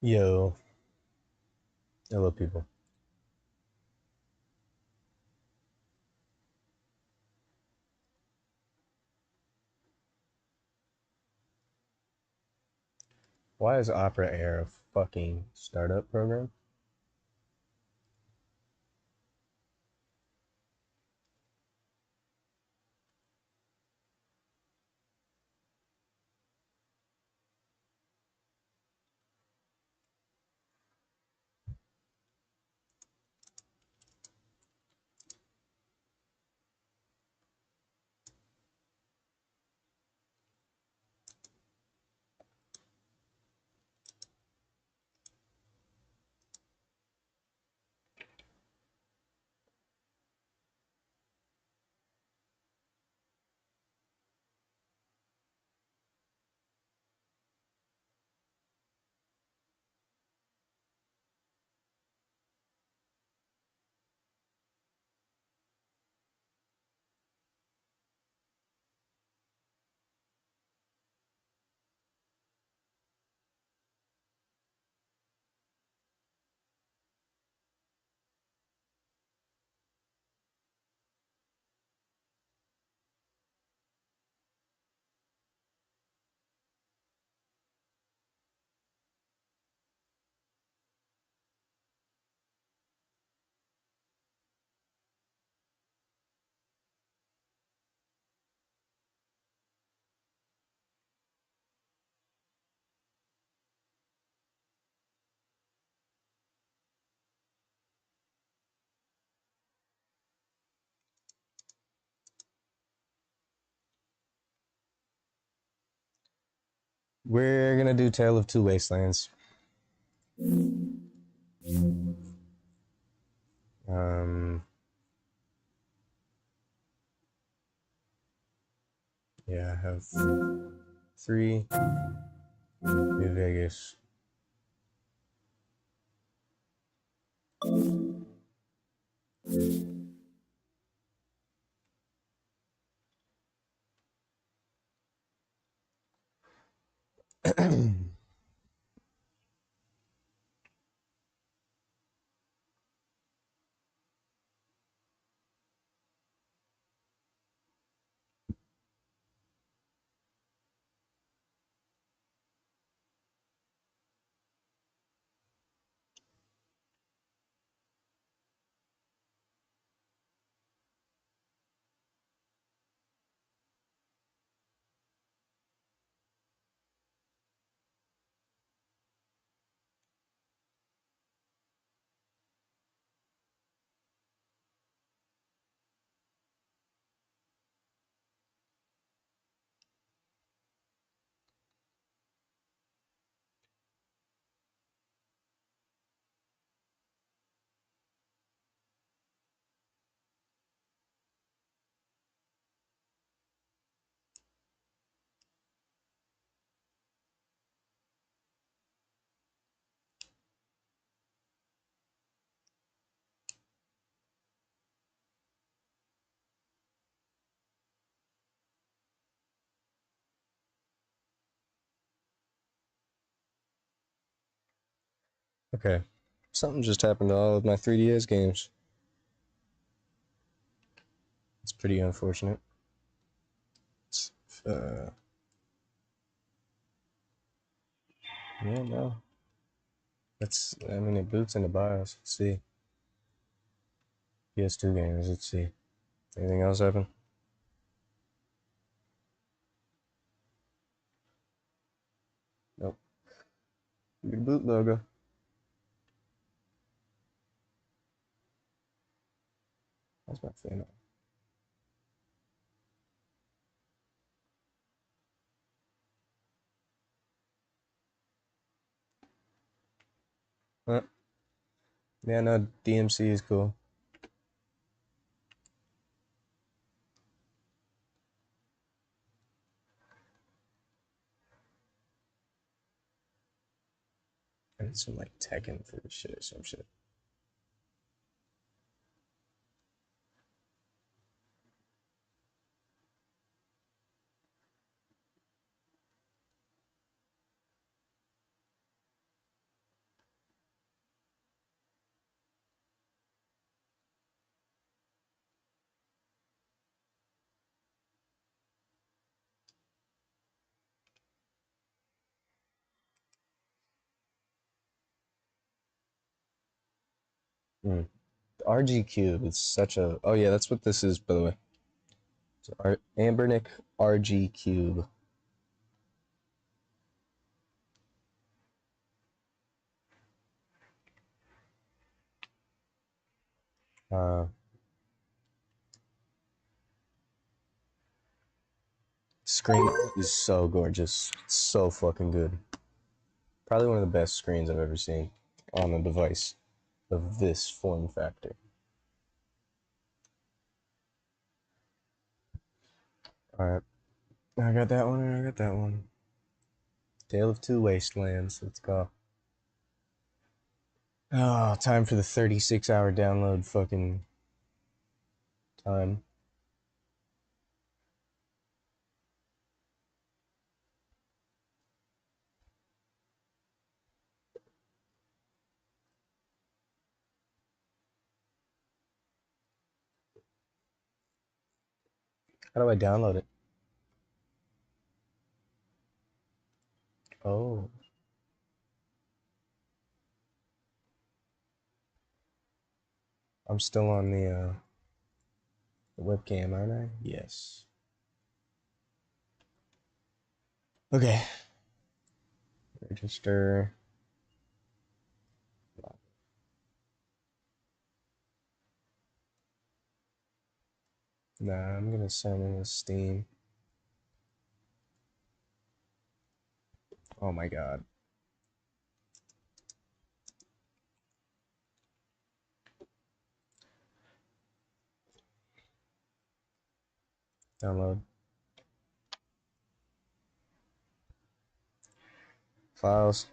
Yo, hello people. Why is Opera Air a fucking startup program? We're gonna do Tale of Two Wastelands. Um, yeah, I have three New Vegas. Okay, something just happened to all of my 3DS games. It's pretty unfortunate. It's, yeah, no. I mean, it boots in the BIOS. Let's see. PS2 games. Let's see. Anything else happen? Nope. Your boot logo. That's my fan. Yeah, no, DMC is cool. I need some like Tekken for this shit or some shit. Hmm. The RG Cube is such a. Oh yeah, that's what this is, by the way. So Anbernic RG Cube. Uh, Screen is so gorgeous. It's so fucking good. Probably one of the best screens I've ever seen on a device of this form factor. Alright. I got that one and I got that one. Tale of Two Wastelands. Let's go. Oh, time for the 36-hour download fucking time. How do I download it? Oh, I'm still on the webcam, aren't I? Yes. Okay. Register. Nah, I'm gonna sign in with Steam. Oh my god. Download. Files.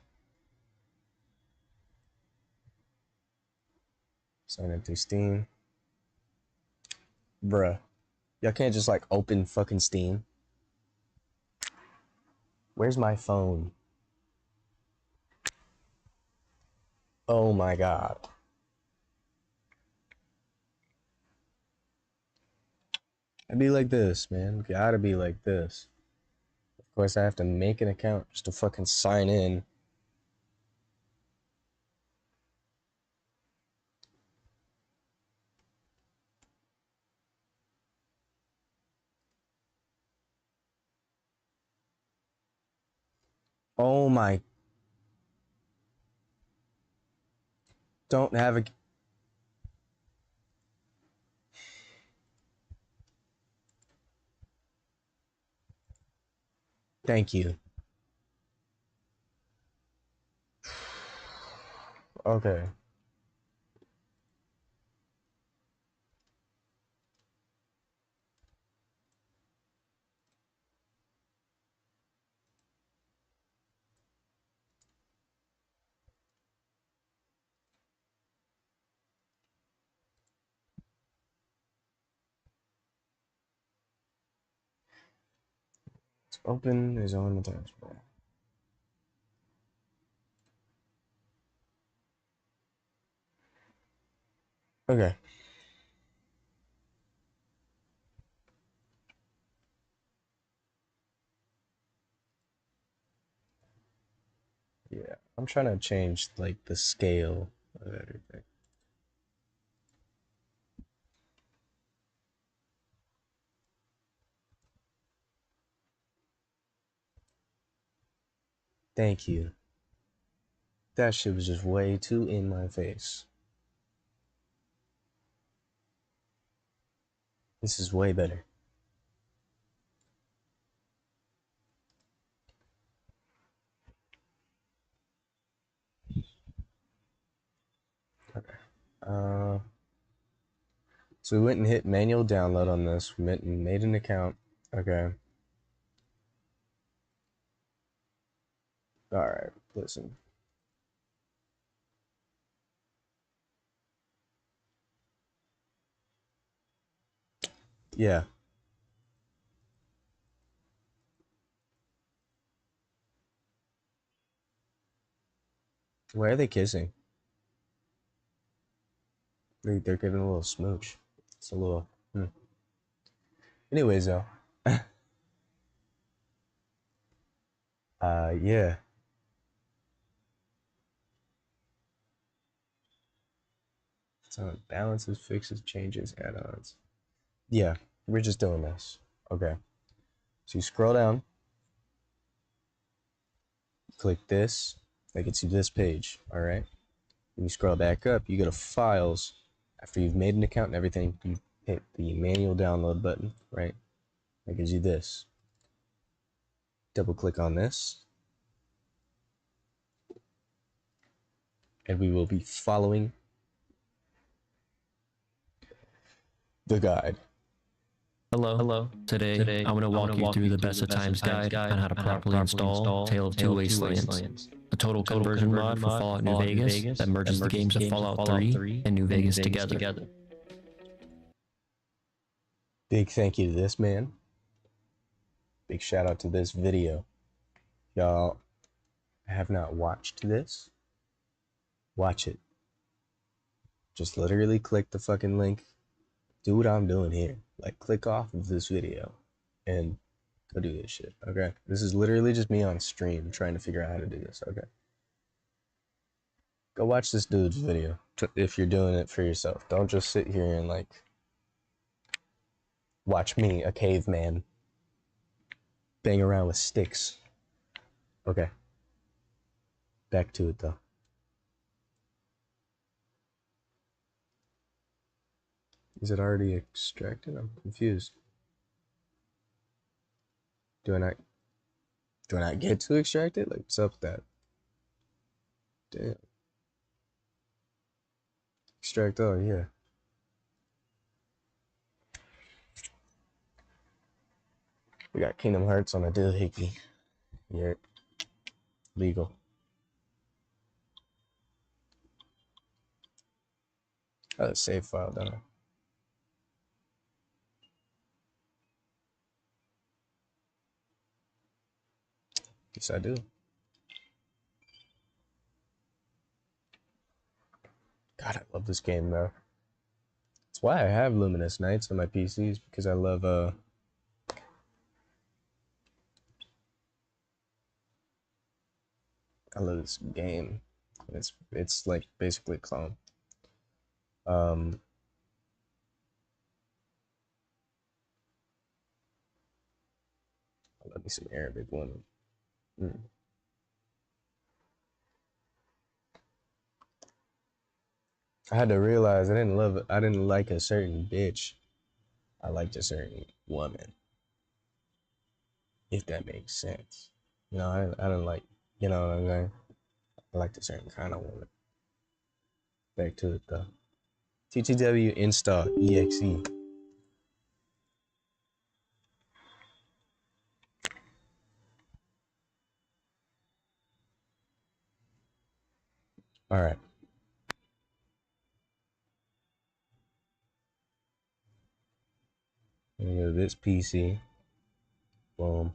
Sign in through Steam. Bruh. Y'all can't just like open fucking Steam. Where's my phone? Oh my god. It'd be like this, man. Gotta be like this. Of course, I have to make an account just to fucking sign in. Oh my. Don't have a. Thank you. Okay. Let's open his own attachment. Okay. Yeah. I'm trying to change like the scale of everything. Thank you. That shit was just way too in my face. This is way better. Okay. Uh, so we went and hit manual download on this. We went and made an account. Okay. Alright, listen. Yeah. Why are they kissing? They're giving a little smooch. It's a little. Anyways, though. Yeah. So balances, fixes, changes, add-ons. Yeah, we're just doing this. Okay. So you scroll down, click this, that gets you this page, alright? When you scroll back up, you go to Files. After you've made an account and everything, you hit the manual download button, right? That gives you this. Double click on this. And we will be following the guide. Hello. Today I'm going to walk you through the Best of Times guide on how to properly install Tale of Two Wastelands, a total conversion mod for Fallout New Vegas that merges the games of Fallout 3 and New Vegas together. Big thank you to this man. Big shout out to this video. Y'all have not watched this? Watch it. Just literally click the fucking link. Do what I'm doing here. Like, click off of this video and go do this shit, okay? This is literally just me on stream trying to figure out how to do this, okay? Go watch this dude's video if you're doing it for yourself. Don't just sit here and, like, watch me, a caveman, bang around with sticks. Okay. Back to it, though. Is it already extracted? I'm confused. Do I not get to extract it? Like, what's up with that? Damn. Extract, oh yeah. We got Kingdom Hearts on a doohickey. Yeah. Legal. Oh, a save file, don't I? Yes, I do. God, I love this game, though. That's why I have Luminous Nights on my PCs, because I love, I love this game. It's like basically a clone. Let me some Arabic woman. I had to realize I didn't like a certain bitch. I liked a certain woman. If that makes sense. You know, I don't like, you know what I'm saying? I liked a certain kind of woman. Back to it though. TTW install exe. All right. I'm gonna go to this PC. Boom.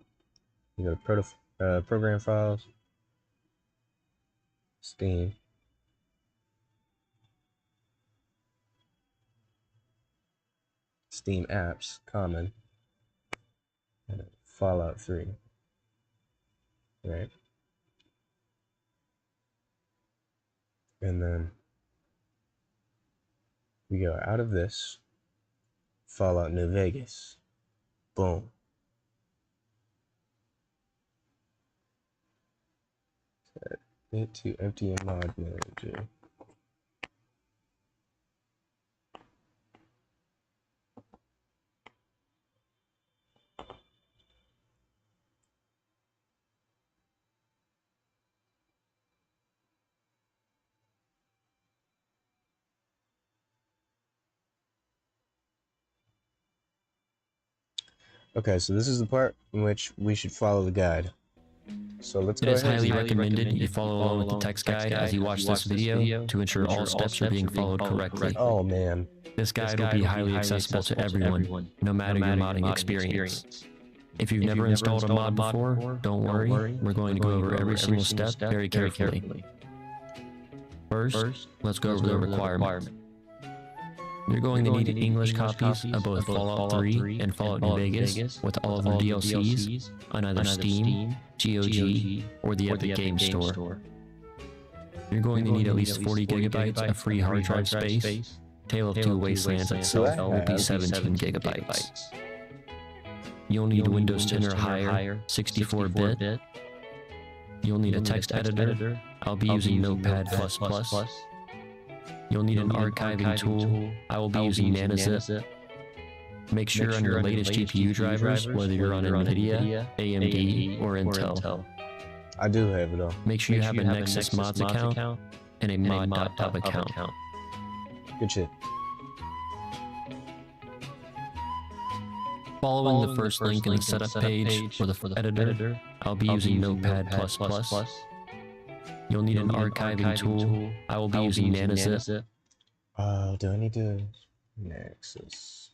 You go to program files. Steam. Steam apps, common. And Fallout 3. Right. And then we go out of this. Fallout New Vegas. Boom. Set it to empty a mod manager. Okay, so this is the part in which we should follow the guide. So let's go ahead. It is highly recommended you follow along with the text guide as you watch this video to ensure all steps are being followed correctly. Oh man. This guide will be highly accessible to everyone, no matter your modding experience. If you've never installed a mod before, don't worry, we're going to go over every single step very carefully. First, let's go over the requirements. You're going to need English copies of both Fallout 3 and Fallout New Vegas with all of their DLCs on either Steam, GOG, or the Epic Games Store. You're going to need at least 40 gigabytes of free hard drive space, Tale of Two Wastelands itself will be 17 gigabytes. You'll need Windows 10 or higher, 64-bit. You'll need a text editor. I'll be using Notepad++. You'll need an archiving tool. I will be using NanoZip. Make sure on your latest GPU drivers, whether you're on NVIDIA, AMD, or Intel. I do have it all. Make sure you have a Nexus Mods account and a mod.pub account. Good shit. Following the first link in the setup page for the editor, I'll be using Notepad++. You'll need an archiving tool. I will be using NanoZip. Do I need to Nexus?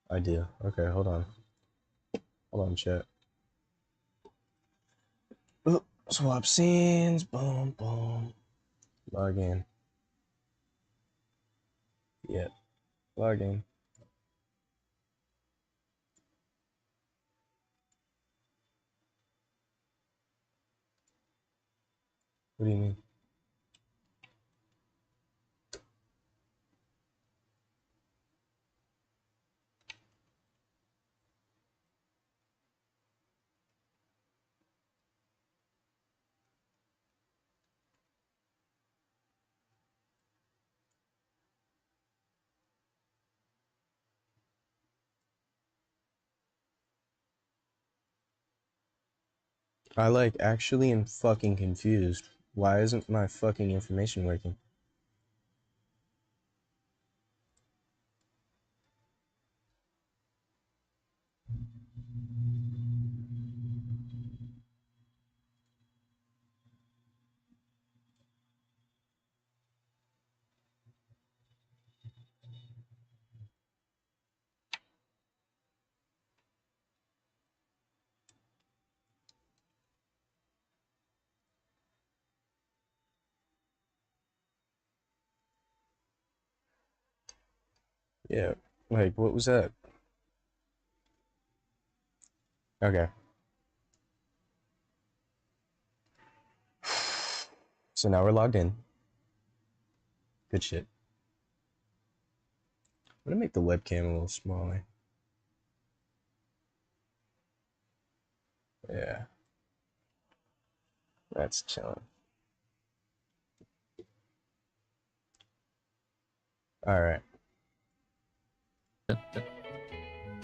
I do. Okay, hold on. Hold on, chat. Ooh, swap scenes. Boom, boom. Log in. Yep. Log in. What do you mean? I actually am fucking confused. Why isn't my fucking information working? Yeah, what was that? Okay. So now we're logged in. Good shit. I'm gonna make the webcam a little smaller. Yeah. That's chilling. Alright.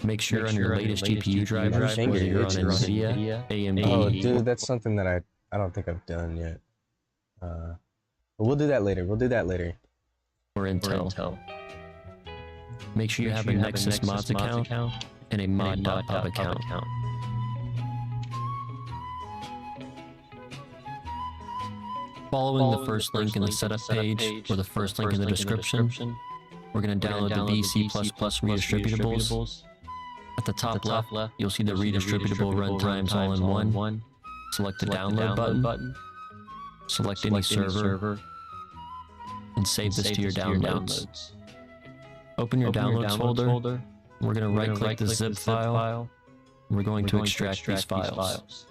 Make sure on your latest GPU drivers, whether you're on NVIDIA, AMD. Oh, dude, that's something that I don't think I've done yet. But we'll do that later. We'll do that later. Or Intel. Make sure you have a Nexus Mods account and a mod.pub account. Following the first link in the setup page or the first link in the description, we're going to download the VC++ redistributables. At the top left, you'll see the redistributable runtimes all in one. Select the download button. Select any server. And save this to your downloads. Open your downloads folder. We're going to right-click the zip file. We're going to extract these files.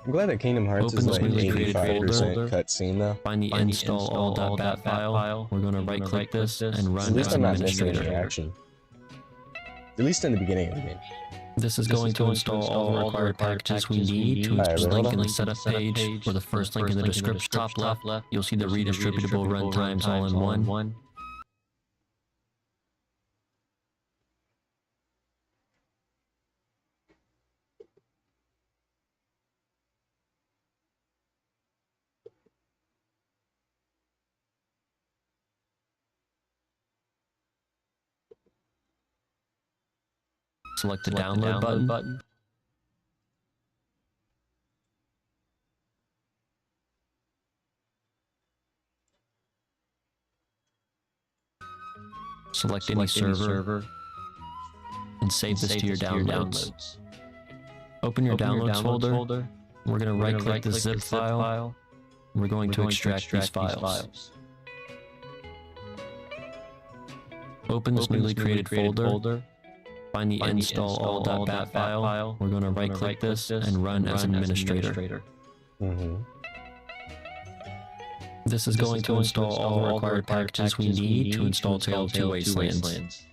I'm glad that Kingdom Hearts is like 85% cutscene though. Find the install all.bat file. We're going to right-click this and run At least as I'm an not missing any administrator. action. At least in the beginning of the game. This is going to install all the required packages we need to each link in the setup page or the first link in the description. Top left, you'll see the redistributable runtimes all in one. Select the download button. Select any server and save this to your downloads. Open your downloads folder. We're going to right-click the zip file. We're going to extract these files. Open this newly created folder. Find the install all.bat file. We're going to right-click this and run as an administrator. This is going to install all the required packages we need to install Tale of Two Wastelands.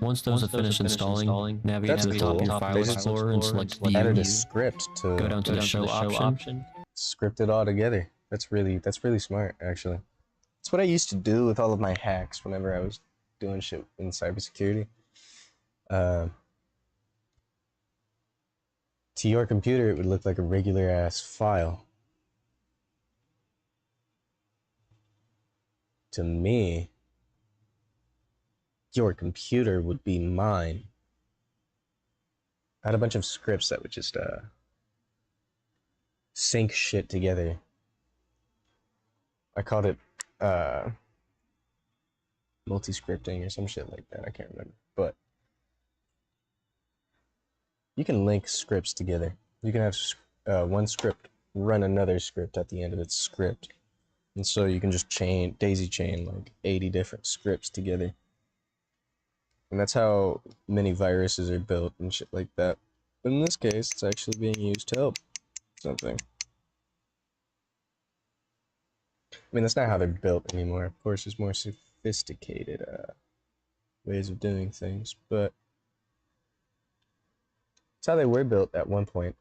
Once those have finished installing, navigate to the top of your file explorer and select View. Added a script to Go down to the Show option. Script it all together. That's really smart, actually. That's what I used to do with all of my hacks whenever I was doing shit in cybersecurity. To your computer, it would look like a regular ass file. To me, your computer would be mine. I had a bunch of scripts that would just sync shit together. I called it multi-scripting or some shit like that. I can't remember, but you can link scripts together. You can have one script run another script at the end of its script, and so you can just daisy chain like 80 different scripts together. And that's how many viruses are built and shit like that. But in this case, it's actually being used to help something. I mean, that's not how they're built anymore. Of course, there's more sophisticated ways of doing things, but it's how they were built at one point.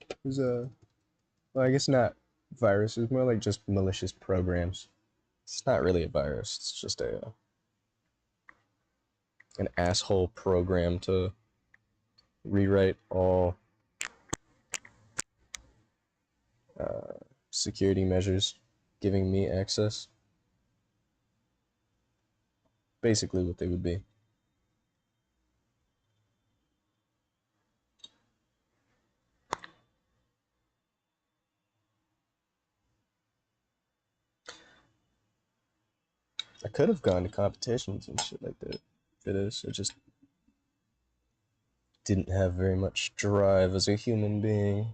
It was well, I guess not viruses, more like just malicious programs. It's not really a virus, it's just an asshole program to rewrite all security measures, giving me access. Basically what they would be. I could have gone to competitions and shit like that. I just didn't have very much drive as a human being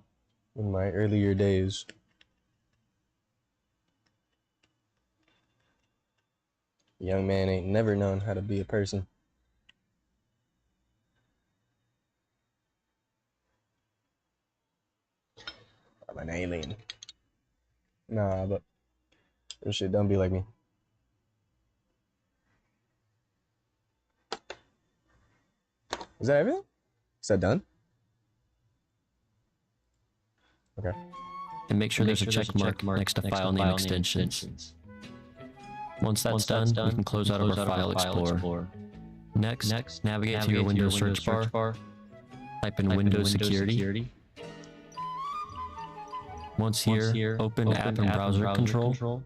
in my earlier days. Young man ain't never known how to be a person. I'm an alien. Nah, but this shit don't be like me. Is that everything? Is that done? Okay. And make sure there's a check mark next to file name extensions. Once that's done, we can close out of our file explorer. Next, navigate to your Windows search bar. Type in Windows Security. Once here, open App and Browser Control.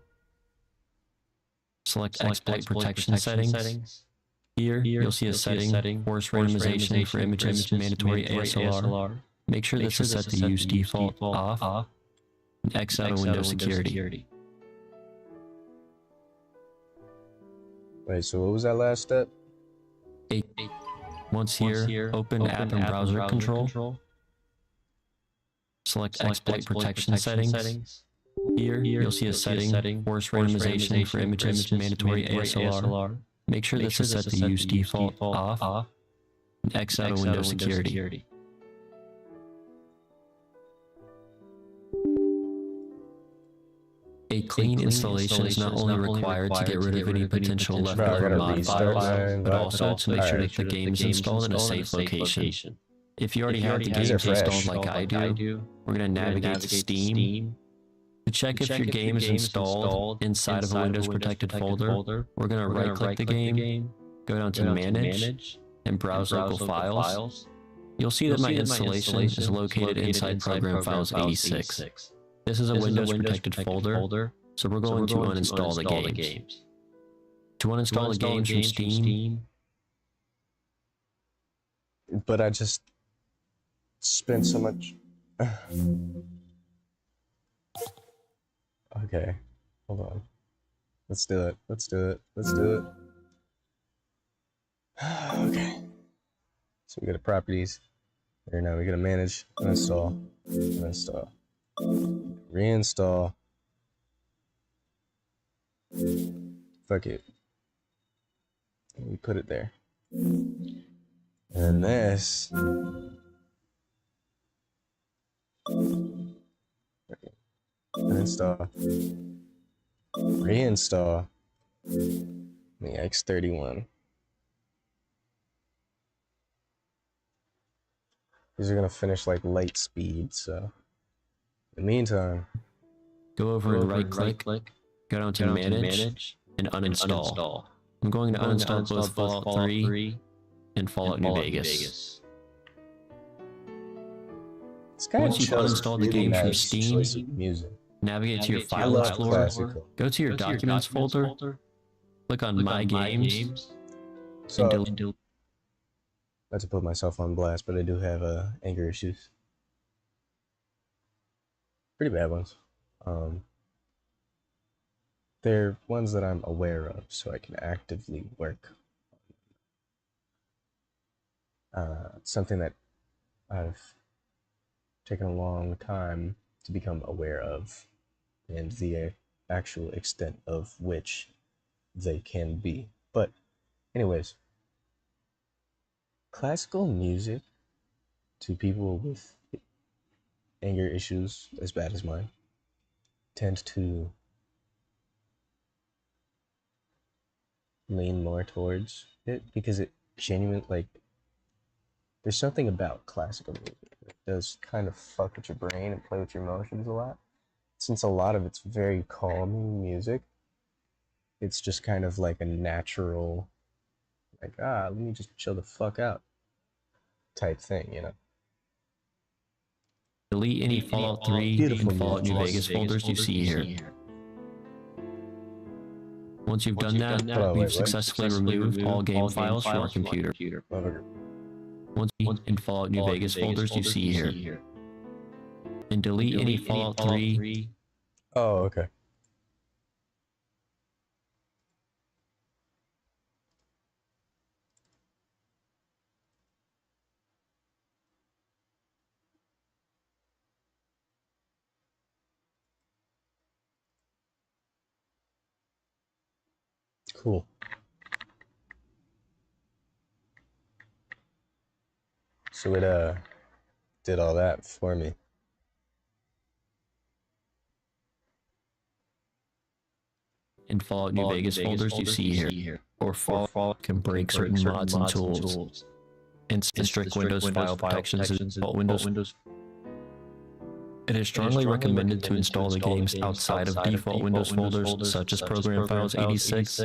Select Exploit Protection Settings. Here, you'll see a setting, Force Randomization for Images, Mandatory ASLR. Make sure this is set to Use Default Off, and X out of Windows Security. Wait, so what was that last step? Once here, open App and Browser Control. Select Exploit Protection Settings. Here, you'll see a setting, Force Randomization for Images, Mandatory ASLR. Make sure this is set to Use Default Off, and X out of Windows Security. A clean installation is not only required to get rid of any potential leftover mod files, but also to make sure that the game is installed in a safe location. If you already have the game installed like I do, we're going to navigate to Steam. To check if your game is installed inside of a Windows protected folder, we're going to right-click the game, go down to Manage, and Browse Local Files. You'll see that my installation is located inside Program Files 86. This is a Windows protected folder, so we're going to uninstall the games. To uninstall the games from Steam, but I just spent so much. Okay, hold on. Let's do it. Okay. So we go to properties. Here now we go to manage, uninstall, reinstall. Fuck it. We put it there. And this. Uninstall. Reinstall. The X31. These are gonna finish like light speed, so in the meantime, Go over and right click, go down to manage, and uninstall. I'm going to uninstall both Fallout 3 and Fallout New Vegas. Once you've uninstalled the game from Steam, music. navigate to your I File love Explorer, classical. go to your Documents folder, click on My Games, So, and delete. not to put myself on blast, but I do have anger issues. Pretty bad ones. They're ones that I'm aware of, so I can actively work. Something that I've taken a long time to become aware of, and the actual extent of which they can be. But anyways, classical music to people with anger issues as bad as mine tend to lean more towards it because it genuinely, like, there's something about classical music that does kind of fuck with your brain and play with your emotions a lot. Since a lot of it's very calming music, it's just kind of like a natural, like, let me just chill the fuck out type thing, you know? Delete any Fallout 3 and Fallout New Vegas folders you see here. Once you've done that, we've successfully removed all game files from our computer. Once in Fallout New Vegas folders you see here. And delete any Fallout 3. Oh, okay. Cool. So it did all that for me. In Fallout New Vegas folders you see here, or Fallout can break certain mods and tools, and strict Windows file protections in default Windows. It is strongly recommended to install the games outside of default Windows folders, such as Program Files 86,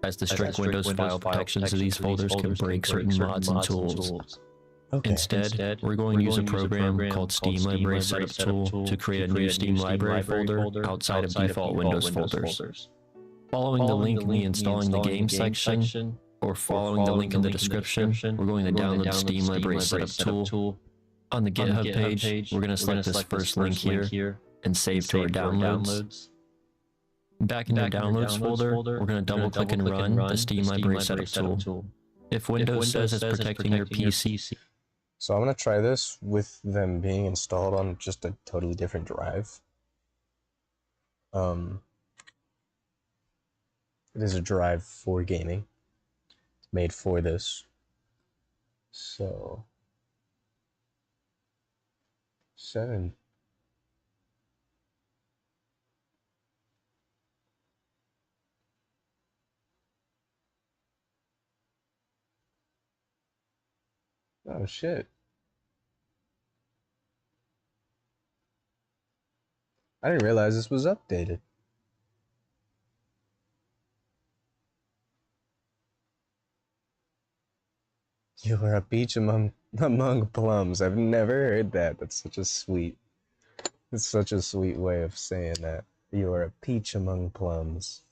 as the strict Windows file protections of these folders can break certain mods and tools. Okay. Instead, we're going to use a program called Steam Library Setup Tool to create a new Steam Library folder outside of default Windows folders. Following the link in the Installing the Game section, or following the link in the description, we're going to download the Steam Library Setup Tool. On the GitHub page, we're going to select this first link here and save to our downloads. Back in your Downloads folder, we're going to double-click and run the Steam Library Setup Tool. If Windows says it's protecting your PC, So I'm gonna try this with them being installed on just a totally different drive. It is a drive for gaming. It's made for this. So 7. Oh shit. I didn't realize this was updated. You are a peach among plums. I've never heard that. That's such a sweet way of saying that. You are a peach among plums.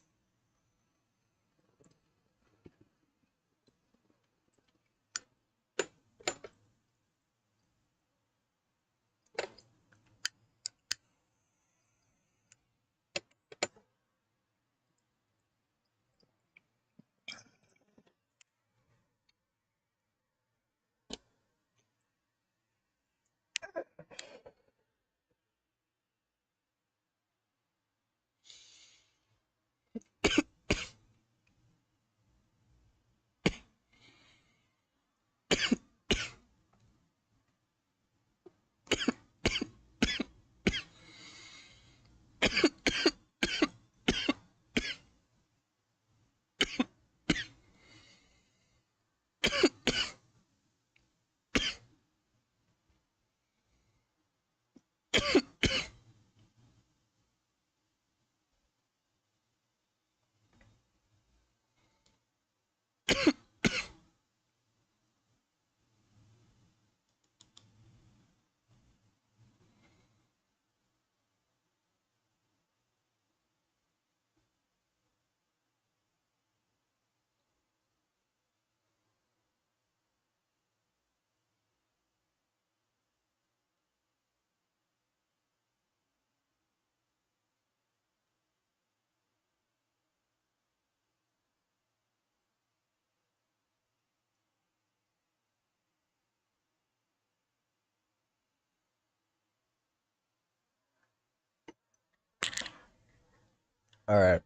Alright.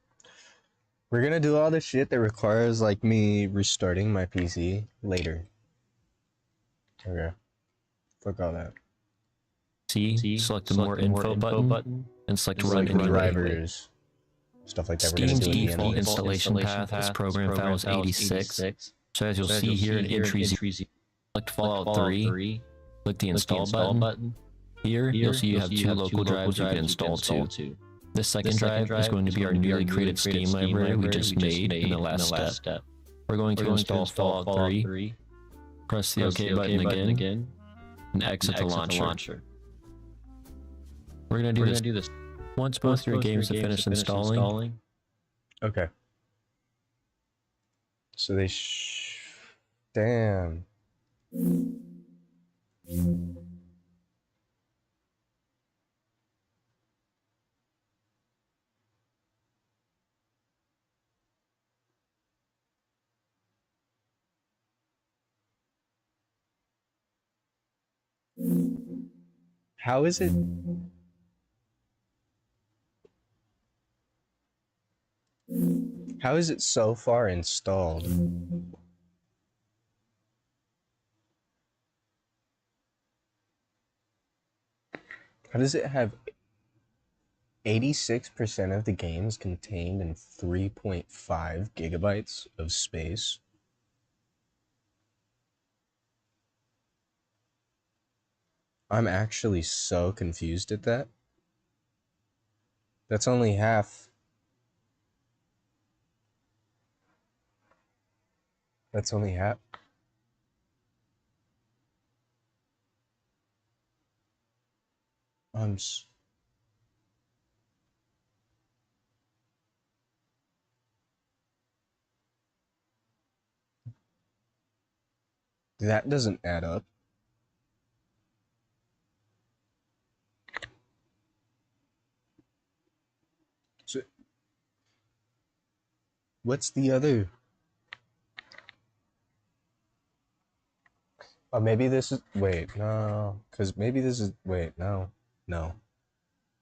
We're gonna do all the shit that requires, like, me restarting my PC later. Okay. Fuck all that. C, select the More Info button, and select Run Like Anyway. drivers, stuff like that. We're gonna Steam's do it at the default end. installation path is program files 86. So as you'll see here in entries, select Fallout 3, click the install button. Here, you'll see you have two local drives you can install to. This second drive is going to be our newly created Steam library we just made in the last step. We're going to install Fallout 3, press the OK button again, and exit the launcher. We're going to do this once both your games have finished installing. Okay. So they damn. How is it? How is it so far installed? How does it have 86% of the games contained in 3.5 gigabytes of space? I'm actually so confused at that. That's only half. That's only half. That doesn't add up. So, what's the other? Oh, maybe this is. Wait, no. Because maybe this is. Wait, no. No.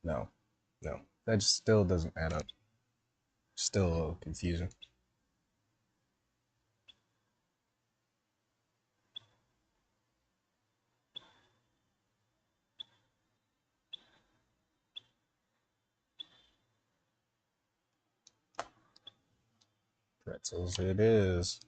No. No. That still doesn't add up. Still a little confusing. Pretzels it is.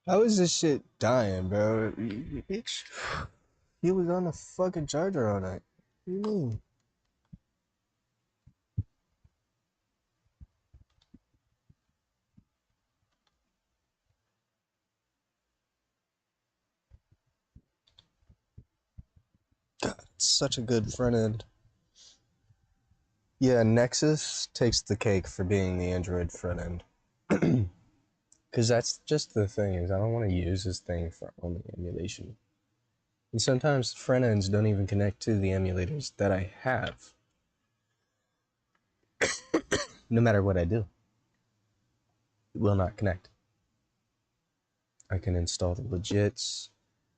How is this shit dying, bro? Bitch, he was on the fucking charger all night. What do you mean? God, it's such a good front end. Yeah, Nexus takes the cake for being the Android front end. Because that's just the thing, is I don't want to use this thing for only emulation. And sometimes front ends don't even connect to the emulators that I have. No matter what I do, it will not connect. I can install the legits.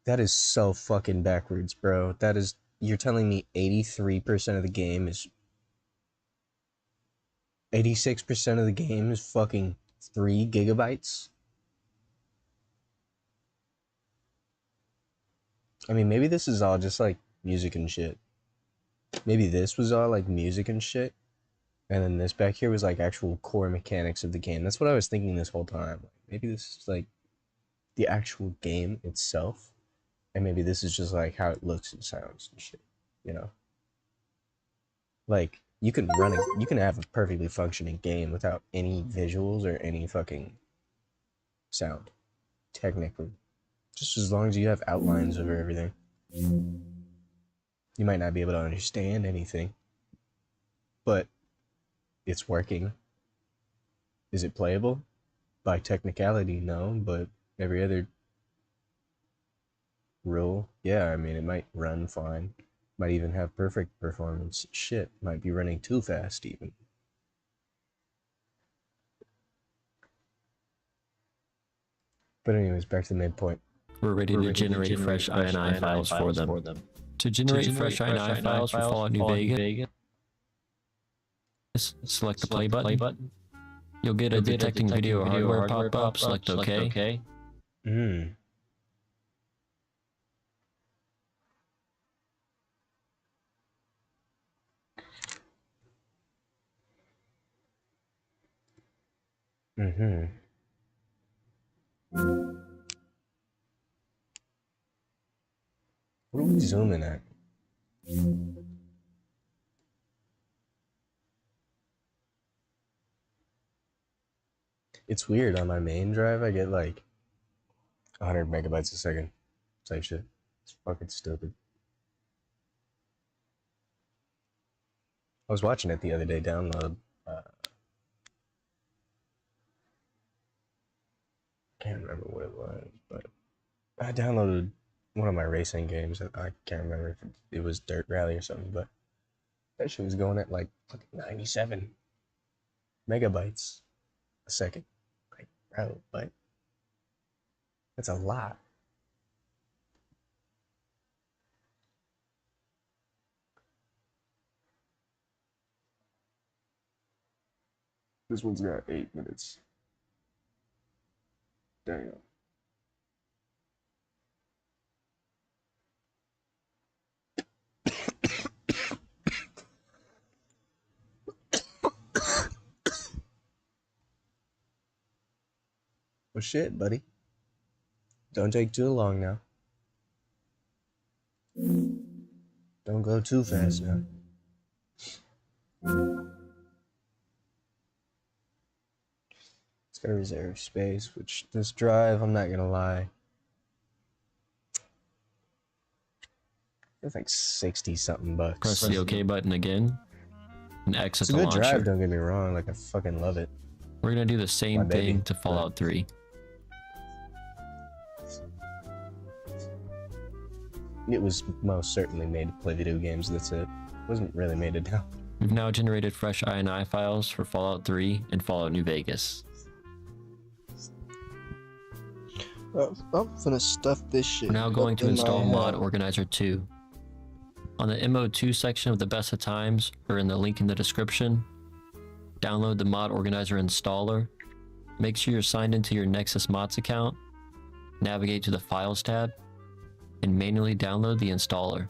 That is so fucking backwards, bro. That is, you're telling me 83% of the game is 86% of the game is fucking 3 gigabytes? I mean, maybe this is all just like music and shit. Maybe this was all like music and shit. And then this back here was like actual core mechanics of the game. That's what I was thinking this whole time. Maybe this is like the actual game itself. And maybe this is just like how it looks and sounds and shit. You know? Like, you can have a perfectly functioning game without any visuals or any fucking sound. Technically. Just as long as you have outlines of everything. You might not be able to understand anything, but it's working. Is it playable? By technicality, no, but every other rule, yeah, I mean, it might run fine. Might even have perfect performance. Shit, might be running too fast even. But anyways, back to the midpoint. We're ready to generate fresh INI files for them. To generate fresh INI files for Fallout New Vegas, select the play button. You'll get a detecting video or hardware pop-up. Select OK. What are we zooming at? It's weird, on my main drive I get like 100 megabytes a second type shit. It's fucking stupid. I was watching it the other day download. Can't remember what it was, but I downloaded one of my racing games. I can't remember if it was Dirt Rally or something, but that shit was going at like 97 megabytes a second. Like, bro, but that's a lot. This one's got 8 minutes. Damn. Well, shit, buddy. Don't take too long now. Don't go too fast now. It's gonna reserve space, which this drive, I'm not gonna lie, it's like 60 something bucks. Press the OK button again and exit It's a the good launcher. drive, don't get me wrong, like I fucking love it. We're gonna do the same thing to Fallout 3. It was most certainly made to play video games, that's it. It wasn't really made to download. We've now generated fresh INI files for Fallout 3 and Fallout New Vegas. I'm gonna stuff this shit. We're now going to in install my Mod head. Organizer 2. On the MO2 section of the Best of Times, or in the link in the description, download the Mod Organizer installer. Make sure you're signed into your Nexus Mods account, navigate to the Files tab, and manually download the installer.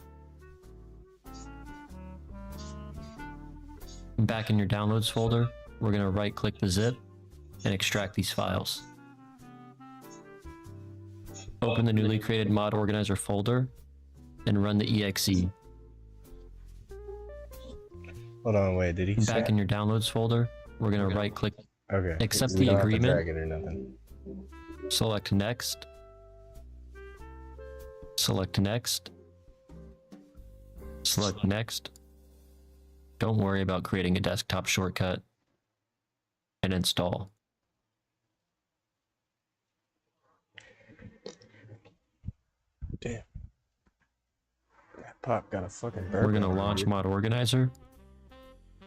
Back in your Downloads folder, we're going to right-click the zip and extract these files. Open the newly created Mod Organizer folder and run the exe. Hold on, wait, did he say? Back in your Downloads folder, we're going to right-click, Okay. accept We the don't have to agreement. drag it or nothing. select Next, select Next, select Next. Don't worry about creating a desktop shortcut, and install. Damn. That pop got a fucking burp. We're going to on it, launch dude. Mod Organizer.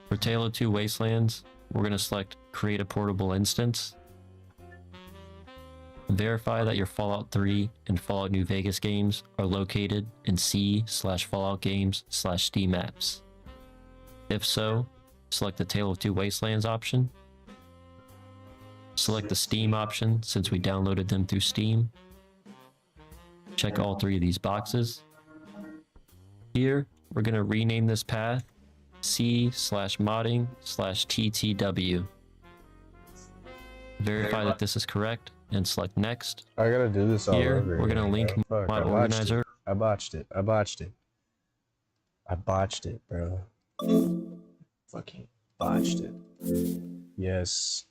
For Tale of Two Wastelands, we're going to select Create a Portable Instance. Verify that your Fallout 3 and Fallout New Vegas games are located in C/Fallout Games/Steam Apps. If so, select the Tale of Two Wastelands option. Select the Steam option since we downloaded them through Steam. Check all three of these boxes. Here, we're going to rename this path C/modding/TTW. Verify that this is correct and select Next. I gotta do this all Here, over we're again, gonna link bro. Fuck, Mod I botched Organizer. it. I botched it. I botched it. I botched it, bro. Fucking botched it. Yes.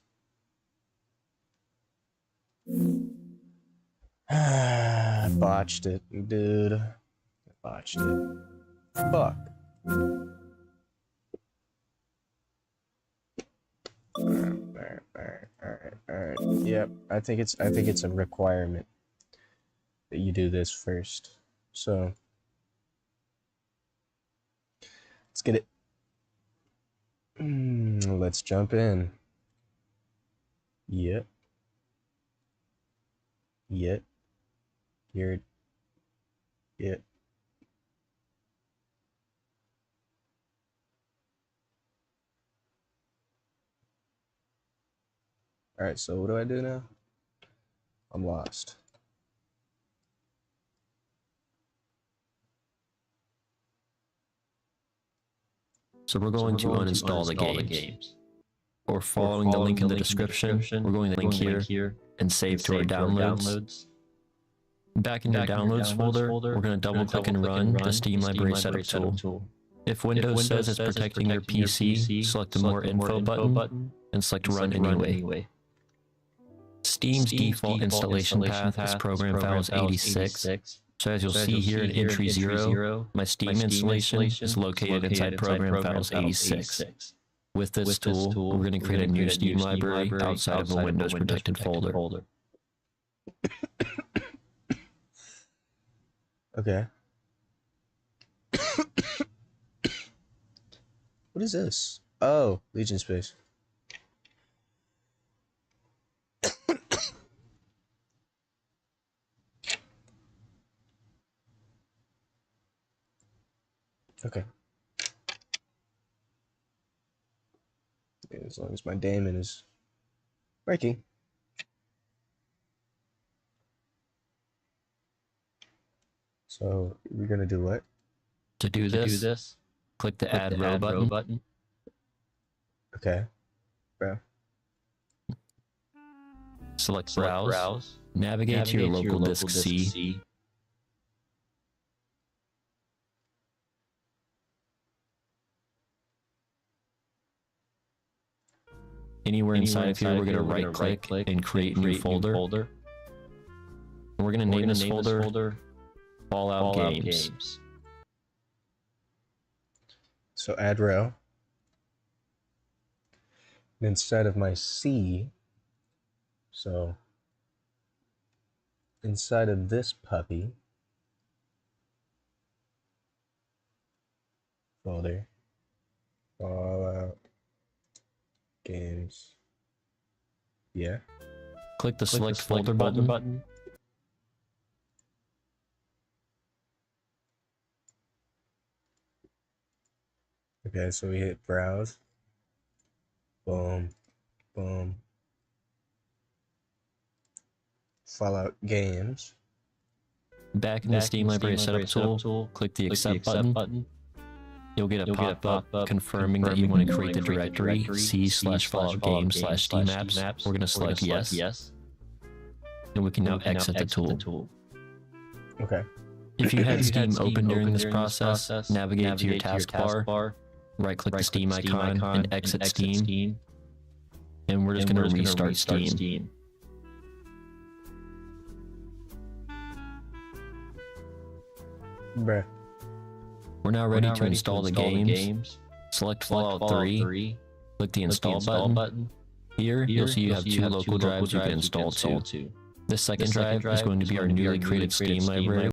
botched it, dude. I botched it. Fuck. Alright. Yep, I think it's a requirement that you do this first. So let's get it. Let's jump in. Yep. Yep. Yep. Alright, so what do I do now? I'm lost. So we're going to uninstall the games. Or following the link in the description, we're going to link here and save to our downloads. Back in your downloads folder, we're going to double click and run the Steam Library Setup tool. If Windows says it's protecting your PC, select the More Info button and select Run Anyway. Steam's default installation path is Program Files 86. So as you'll see here in Entry 0, my Steam installation is located inside Program Files 86. With this tool, we're going to create a new Steam library outside of a Windows protected folder. Okay. What is this? Oh, Legion Space. Okay. As long as my daemon is working. So we're gonna do what? To do this, click the Add Row button. Okay. Bro. Select Browse. Navigate to your local disk C. Anywhere inside of here, we're going to right click and create new folder. And we're going to name this folder Fallout Games. So add row. And instead of my C, so inside of this puppy folder, Fallout Games. Yeah. Click the Select Folder button. Okay, so we hit Browse. Boom. Boom. Fallout Games. Back in the Steam Library Setup tool, click the Accept button. You'll get a pop-up confirming that you want to create the directory C/Fallout Games/Steam apps. We're going to select yes. And we can now exit the tool. Okay. If you had Steam open during this process, navigate to your taskbar, right-click the Steam icon, and exit Steam. And we're just going to restart Steam. Bruh. We're now ready to install the games. Select Fallout 3, click the Install button. Here, you'll see you have two local drives you can install to. This second drive is going to be our newly created Steam library.